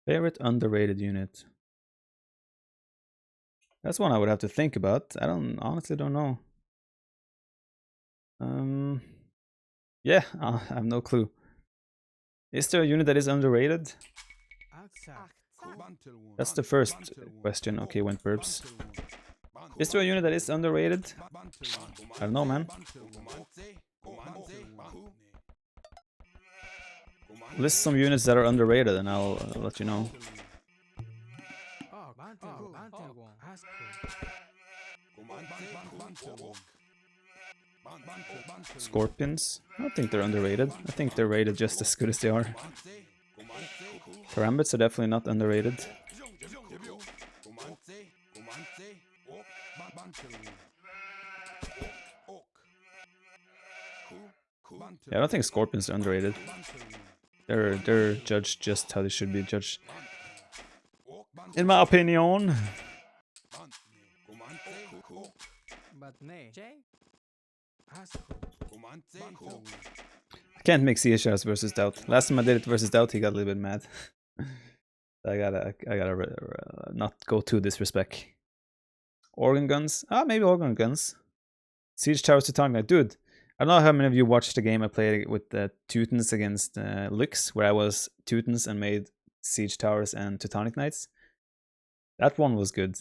Favorite underrated unit. That's one I would have to think about. I honestly don't know. Yeah, I have no clue. Is there a unit that is underrated? That's the first question. Okay, went Berbers. Is there a unit that is underrated? I don't know, man. List some units that are underrated and I'll let you know. Scorpions? I don't think they're underrated. I think they're rated just as good as they are. Karambits are definitely not underrated. Yeah, I don't think Scorpions are underrated. They're judged just how they should be judged, in my opinion. I can't make CHRs versus Doubt. Last time I did it versus Doubt, he got a little bit mad. I gotta not go too disrespect. Organ guns? Maybe organ guns. Siege towers to Teutonic. Dude, I don't know how many of you watched the game I played with the Teutons against Lux, where I was Teutons and made Siege Towers and Teutonic Knights. That one was good.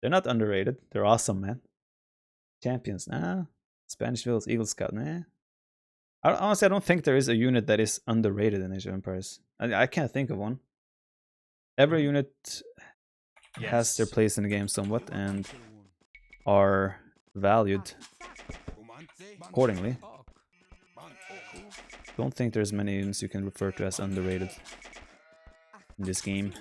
They're not underrated. They're awesome, man. Champions, nah. Spanish Villas, Eagle Scout, nah. Honestly, I don't think there is a unit that is underrated in Age of Empires. I can't think of one. Every unit has their place in the game somewhat and are valued accordingly. Don't think there's many units you can refer to as underrated in this game.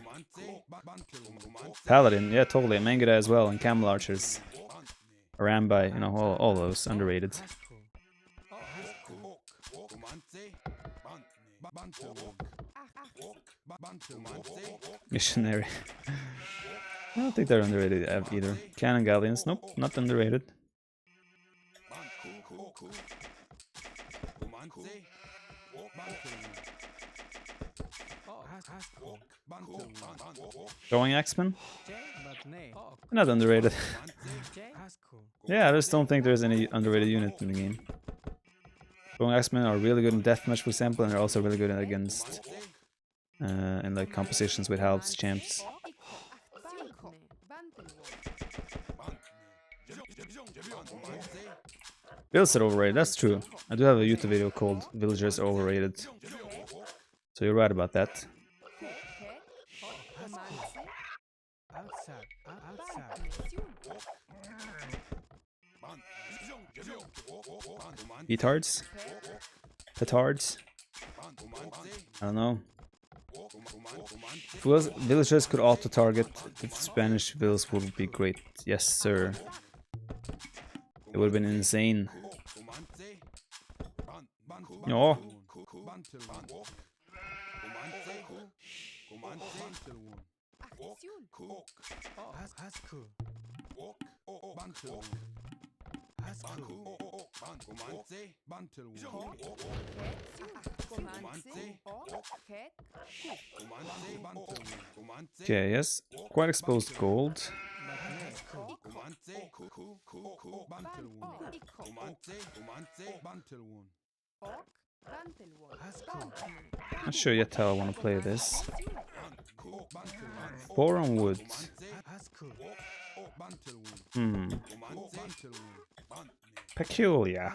Paladin, yeah, totally. Mangada as well, and Camel Archers. Arambai, you know, all those underrated. Missionary. I don't think they're underrated either. Cannon Galleons, nope, not underrated. Throwing Axemen? Not underrated. Yeah, I just don't think there's any underrated unit in the game. Throwing Axemen are really good in deathmatch, for example, and they're also really good against in like compositions with halves, champs. Villagers are overrated, that's true. I do have a YouTube video called Villagers are Overrated. So you're right about that. Petards? Petards? I don't know. If villagers could auto-target the Spanish villas would be great. Yes, sir. It would have been insane. No. Okay, yes. Quite exposed gold. Not sure yet how I want to play this. 4 on wood. Peculiar.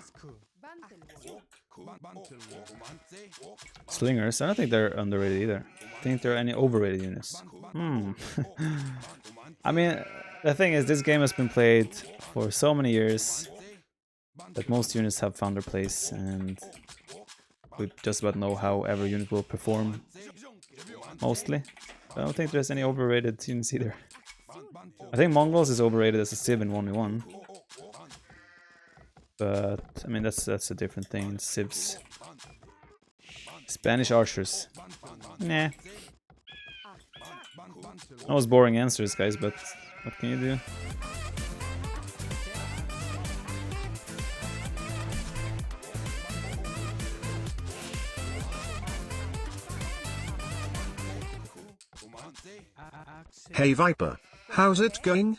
Slingers, I don't think they're underrated either. I think there are any overrated units. I mean, the thing is, this game has been played for so many years that most units have found their place, and we just about know how every unit will perform, mostly. I don't think there's any overrated units either. I think Mongols is overrated as a civ in 1v1. But, I mean, that's a different thing in civs. Spanish archers. Nah. That was boring answers, guys, but what can you do? Hey Viper, how's it going?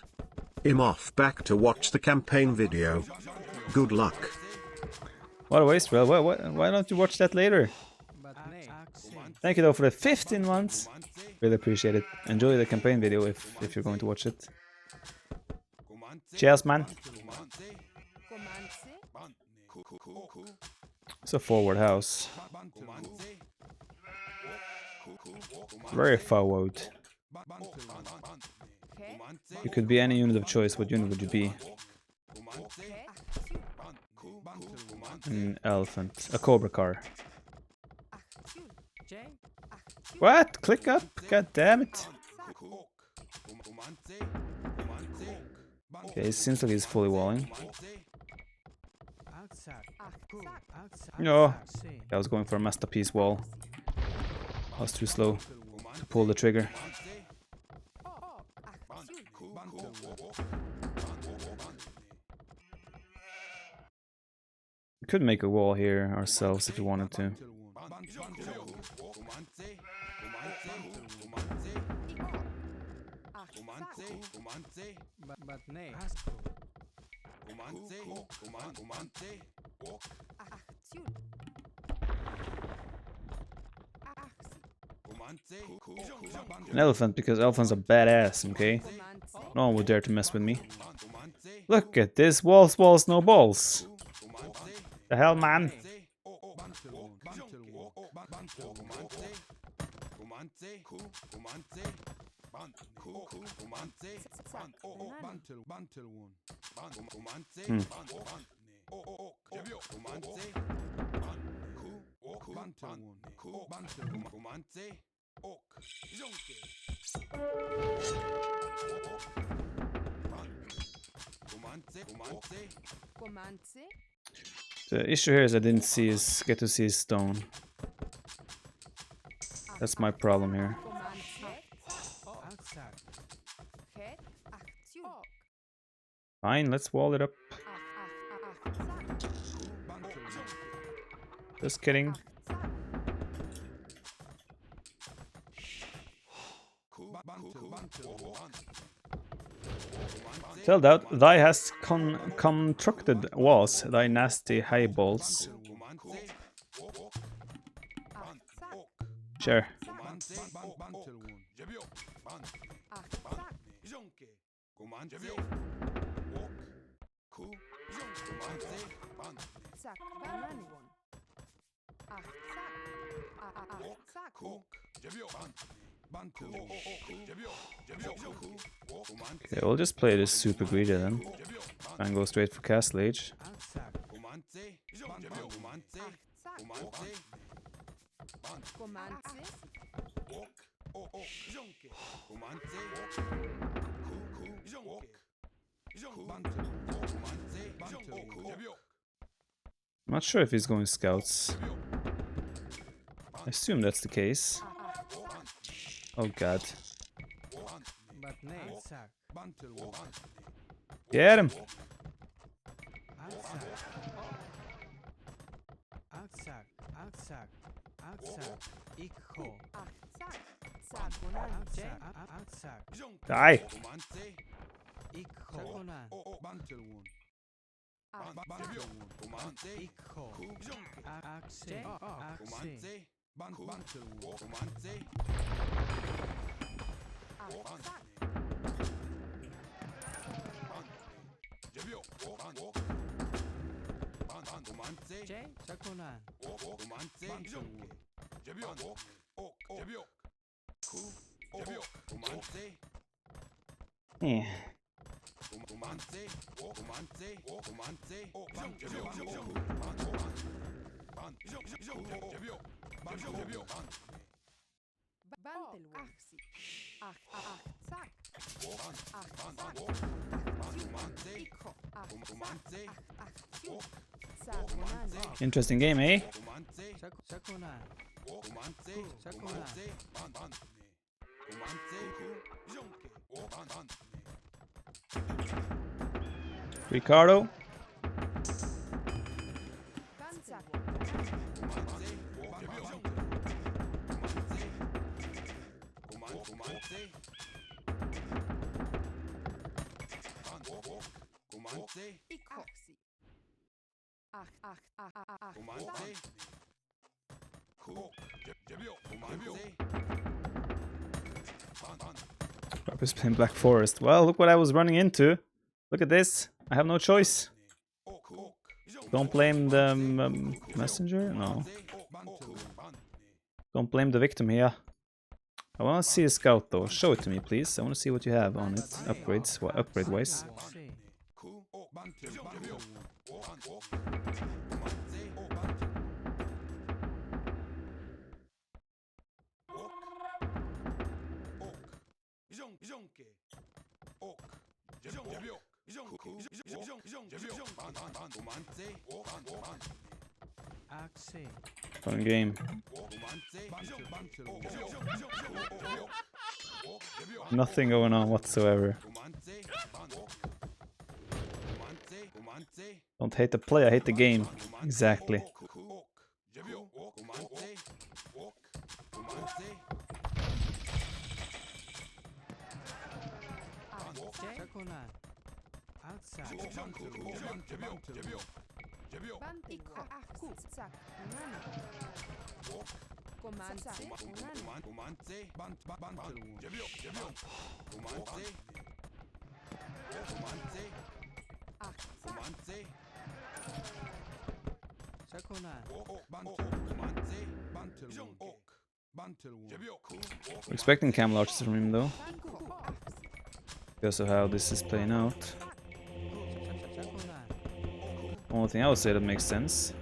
I'm off back to watch the campaign video. Good luck. What a waste, well, why don't you watch that later? Thank you though for the 15 months. Really appreciate it. Enjoy the campaign video if you're going to watch it. Cheers, man. It's a forward house. Very forward. You could be any unit of choice. What unit would you be? An elephant. A cobra car. What? Click up? God damn it. Okay, it seems like he's fully walling. No, I was going for a masterpiece wall. I was too slow to pull the trigger. We could make a wall here ourselves if you wanted to. An elephant, because elephants are badass, okay? No one would dare to mess with me. Look at this, walls, no balls. The hell, man? The issue here is I didn't get to see his stone. That's my problem here. Fine, let's wall it up. Just kidding. Tell that thy hast constructed walls, thy nasty high balls. Sure. Okay, we'll just play this super greedy then. And go straight for Castle Age. I'm not sure if he's going scouts. I assume that's the case. Oh god. Get him! Die! Yeah. Interesting game, eh? Ricardo. Berbers playing Black Forest. Well, look what I was running into. Look at this. I have no choice. Don't blame the messenger? No. Don't blame the victim here. I want to see a scout though. Show it to me, please. I want to see what you have on it. Upgrades, upgrade wise. Fun game. Nothing going on whatsoever. Don't hate the play, I hate the game. Exactly. We're expecting camel archers from him though, because of how this is playing out. Only thing I would say that makes sense.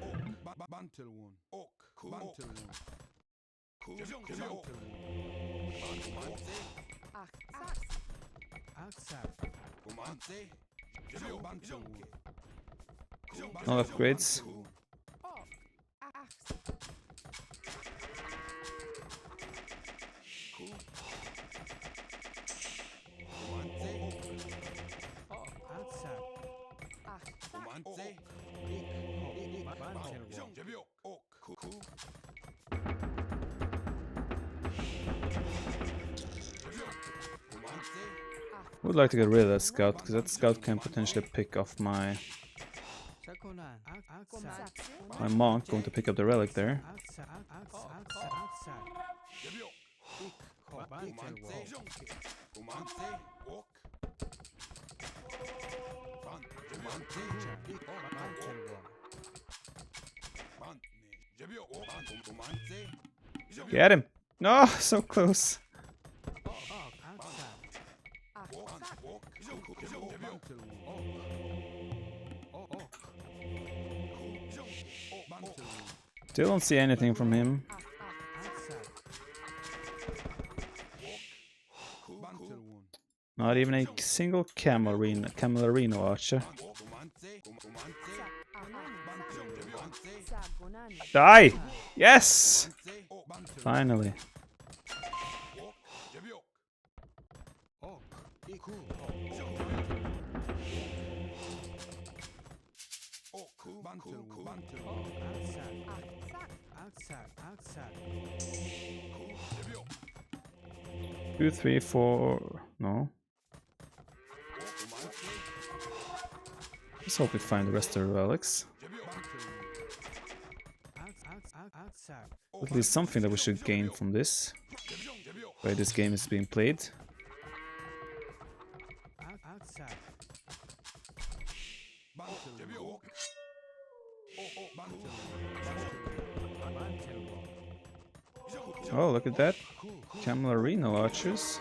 No upgrades. Would like to get rid of that scout, because that scout can potentially pick off my monk going to pick up the relic there. Get him! No, so close. Still don't see anything from him. Not even a single camelarino archer. Die! Yes! Finally. Two, three, four. No. Let's hope we find the rest of the relics. At least something that we should gain from this, where this game is being played. Oh, look at that. Camelarino archers.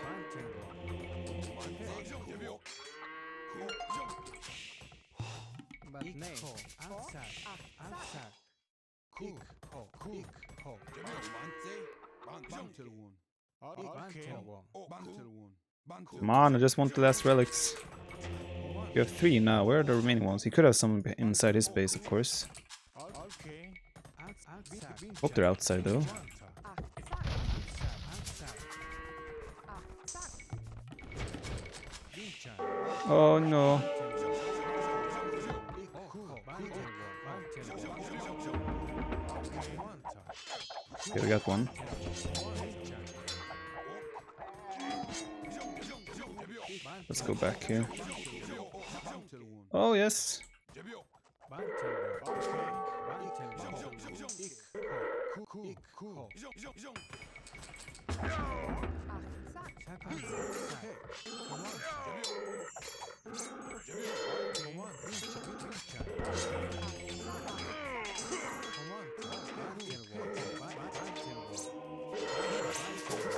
Come on, I just want the last relics. You have 3 now. Where are the remaining ones? He could have some inside his base, of course. Hope they're outside though. Oh no. Okay, we got one. Let's go back here. Oh, yes.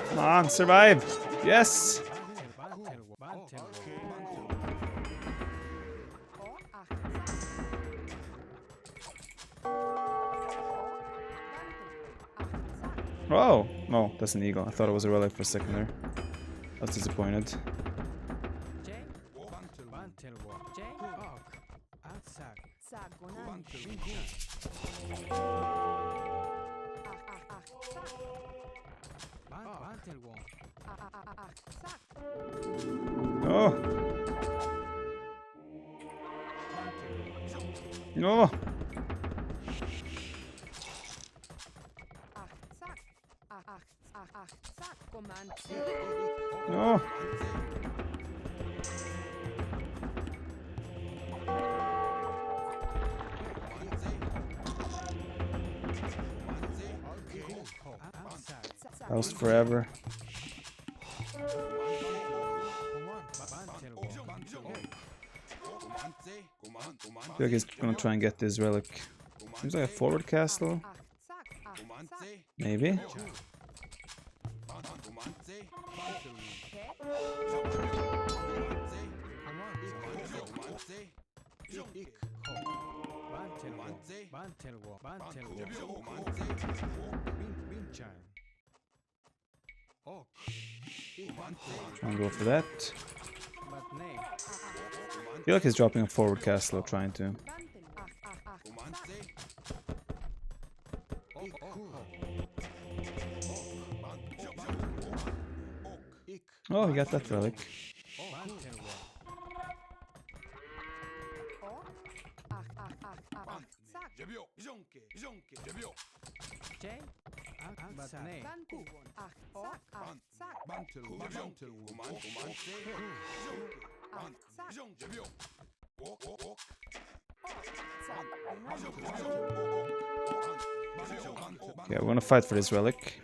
Come on, survive. Yes. Oh, no, that's an eagle. I thought it was a relic for a second there. I was disappointed. Oh. No. No. That was forever. I feel like he's gonna try and get this relic. Seems like a forward castle. Maybe. Try and go for that. I feel like he's dropping a forward castle, trying to. Oh, he got that relic. Yeah, we're gonna fight for this relic.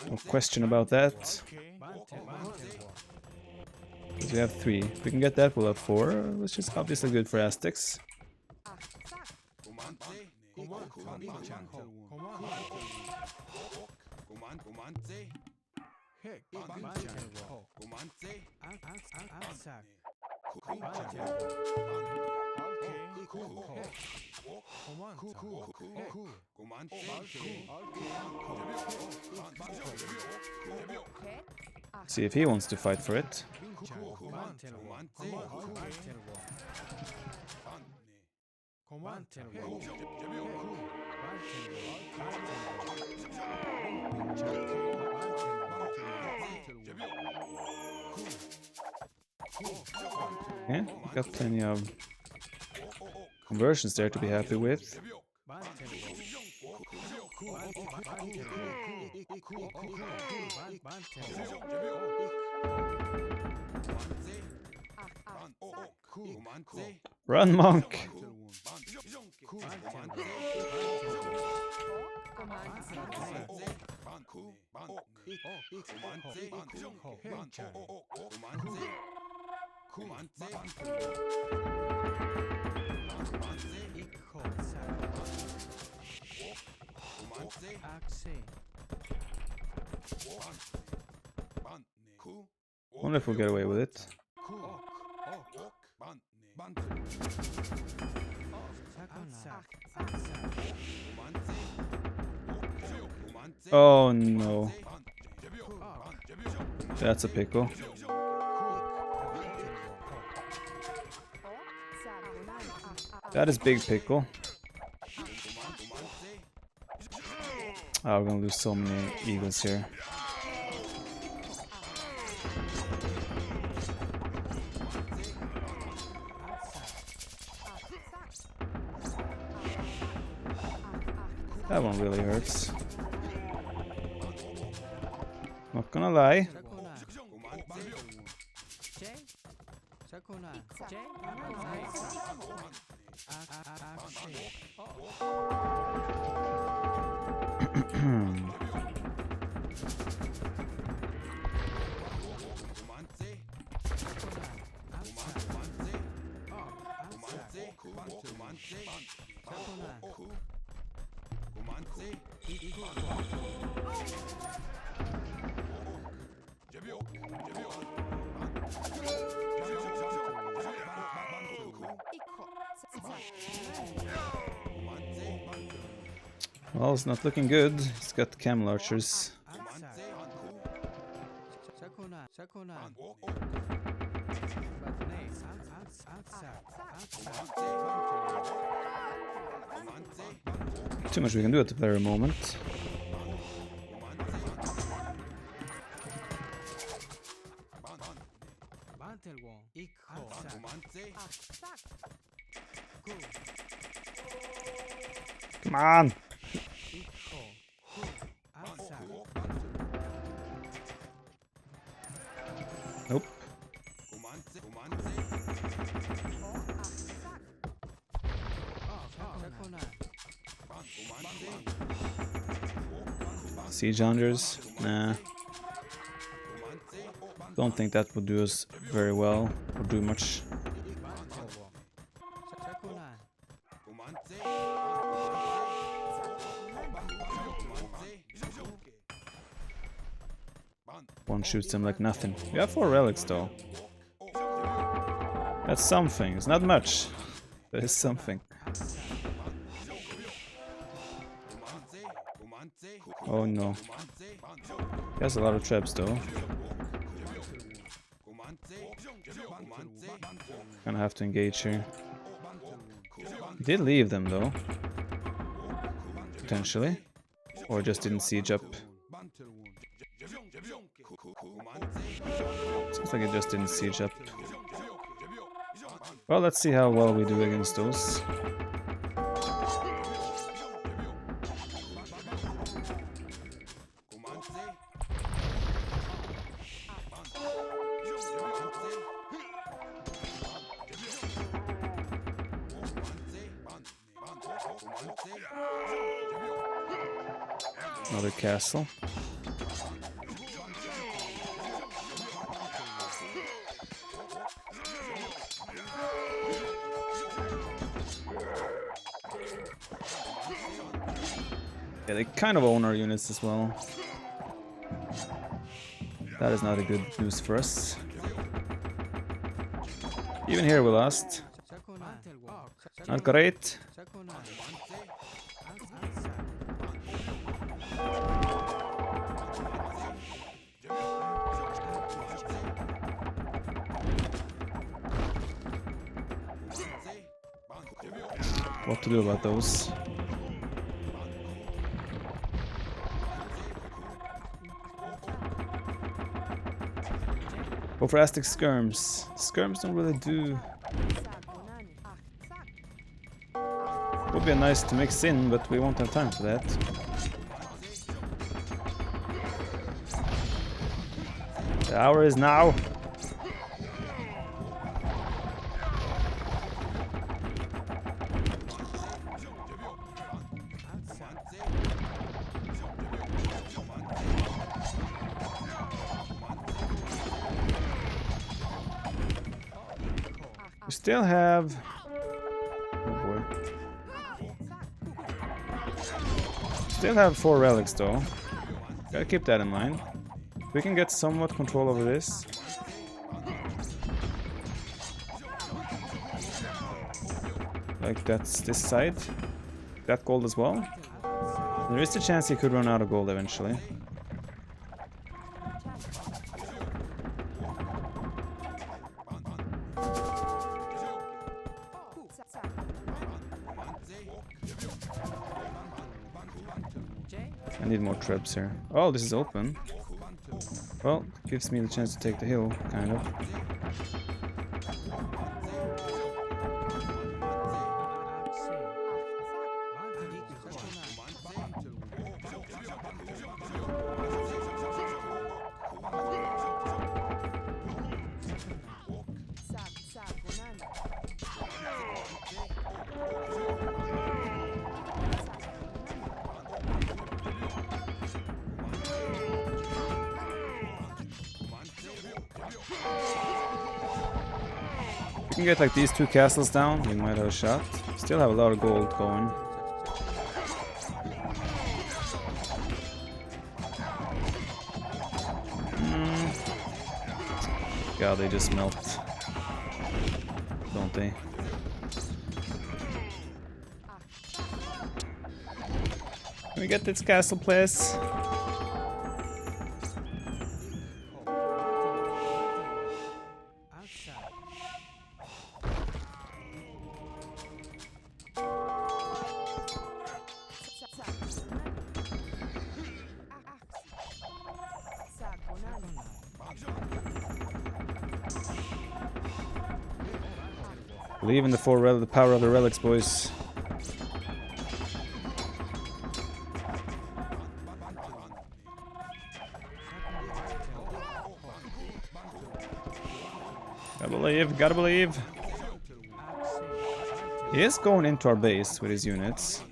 No question about that. Because we have 3. If we can get that, we'll have 4, which is obviously good for Aztecs. See if he wants to fight for it. Yeah, got plenty of conversions there to be happy with. Run, monk! Wonder if we'll get away with it. Oh no. That's a pickle. That is big pickle. Oh, we're gonna lose so many eagles here. That one really hurts. Not gonna lie. Well, it's not looking good. It's got camel archers. Too much we can do at the very moment. Come on! Nope. Siege hunters? Nah. Don't think that would do us very well or do much. One shoots them like nothing. We have 4 relics though. That's something. It's not much, but it's something. Oh no. He has a lot of traps though. Gonna have to engage here. He did leave them though. Potentially. Or just didn't siege up. Seems like it just didn't siege up. Well, let's see how well we do against those. Another castle. Yeah, they kind of own our units as well. That is not a good news for us. Even here we lost. Not great. What to do about those? Go for Aztec skirms. Skirms don't really do. Would be nice to mix in, but we won't have time for that. The hour is now. We still have... Oh boy. Still have 4 relics though. Gotta keep that in mind. We can get somewhat control over this. Like that's this side. That gold as well. There is a chance he could run out of gold eventually. I need more traps here. Oh, this is open. Well, gives me the chance to take the hill, kind of. can get like these 2 castles down, we might have a shot. Still have a lot of gold going. God, they just melt, don't they? Can we get this castle, please? Believe in the the power of the relics, boys. Gotta believe, gotta believe. He is going into our base with his units.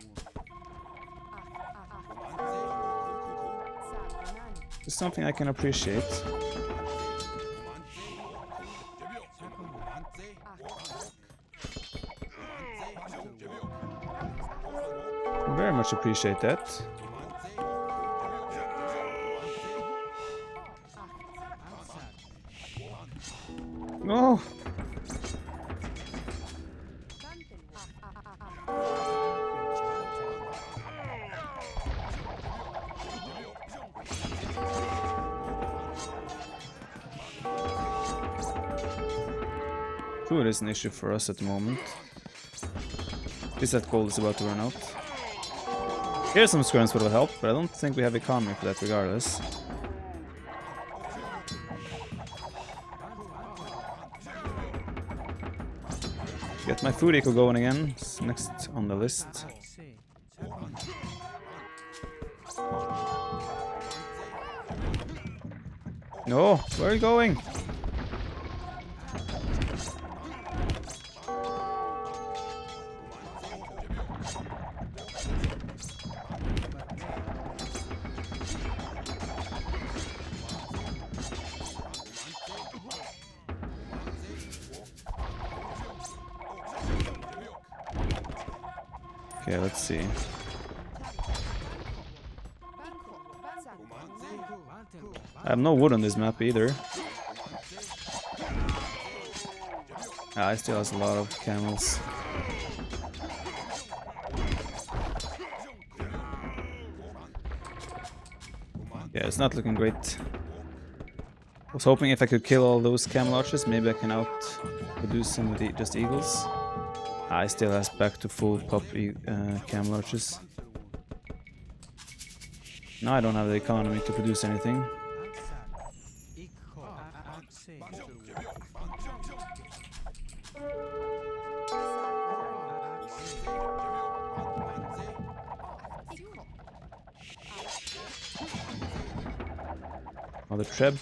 It's something I can appreciate. Very much appreciate that. No. Food is an issue for us at the moment. This that gold is about to run out. Here's some skirms that will help, but I don't think we have economy for that regardless. Get my food eco going again. It's next on the list. No, where are you going? Okay, let's see. I have no wood on this map either. Ah, I still has a lot of camels. Yeah, it's not looking great. I was hoping if I could kill all those camel archers, maybe I can out-produce some of the just eagles. I still has back to full pop camel archers. Now I don't have the economy to produce anything. Another treb.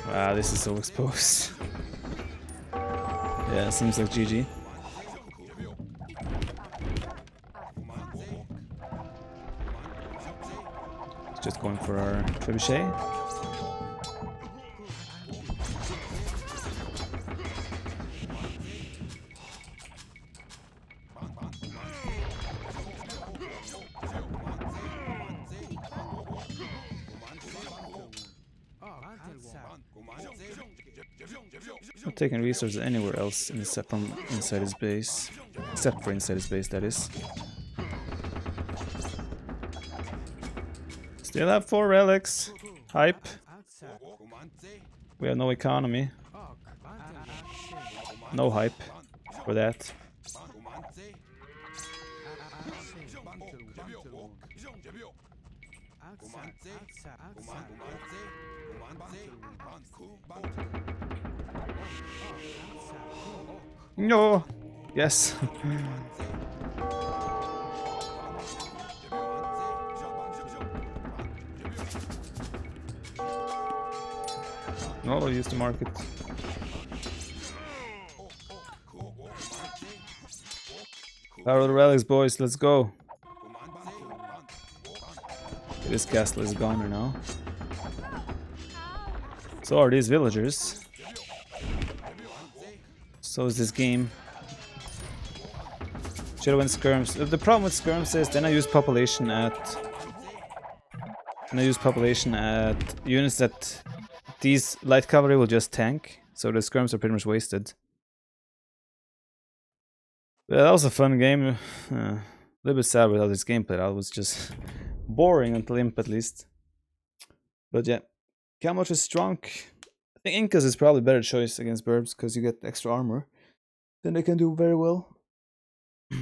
Wow, this is so exposed. Yeah, seems like GG. Just going for our trebuchet. Not taking resources anywhere else except from inside his base. Except for inside his base, that is. Still have 4 relics. Hype. We have no economy. No hype for that. No. Yes. No, we'll use the market. Power of the relics, boys. Let's go. This castle is gone now. So are these villagers. So is this game. Should have went skirms. The problem with skirms is then I use population at units that these light cavalry will just tank. So the skirms are pretty much wasted. But that was a fun game. A little bit sad with how this game played out. It was just boring until Imp at least. But yeah, Camelot is strong. I think Incas is probably a better choice against Berbs because you get extra armor. Then they can do very well. I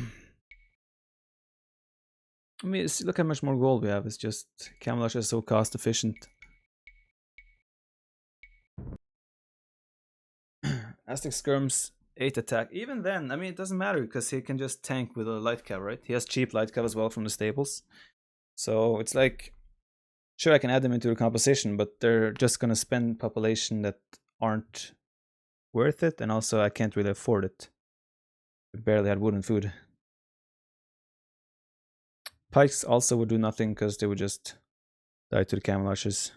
mean, look how much more gold we have. It's just Camelot is so cost efficient. Aztec skirms 8 attack. Even then, I mean, it doesn't matter because he can just tank with a light cav, right? He has cheap light cav as well from the stables. So it's like, sure, I can add them into the composition, but they're just gonna spend population that aren't worth it, and also I can't really afford it. We barely had wood and food. Pikes also would do nothing because they would just die to the camel archers.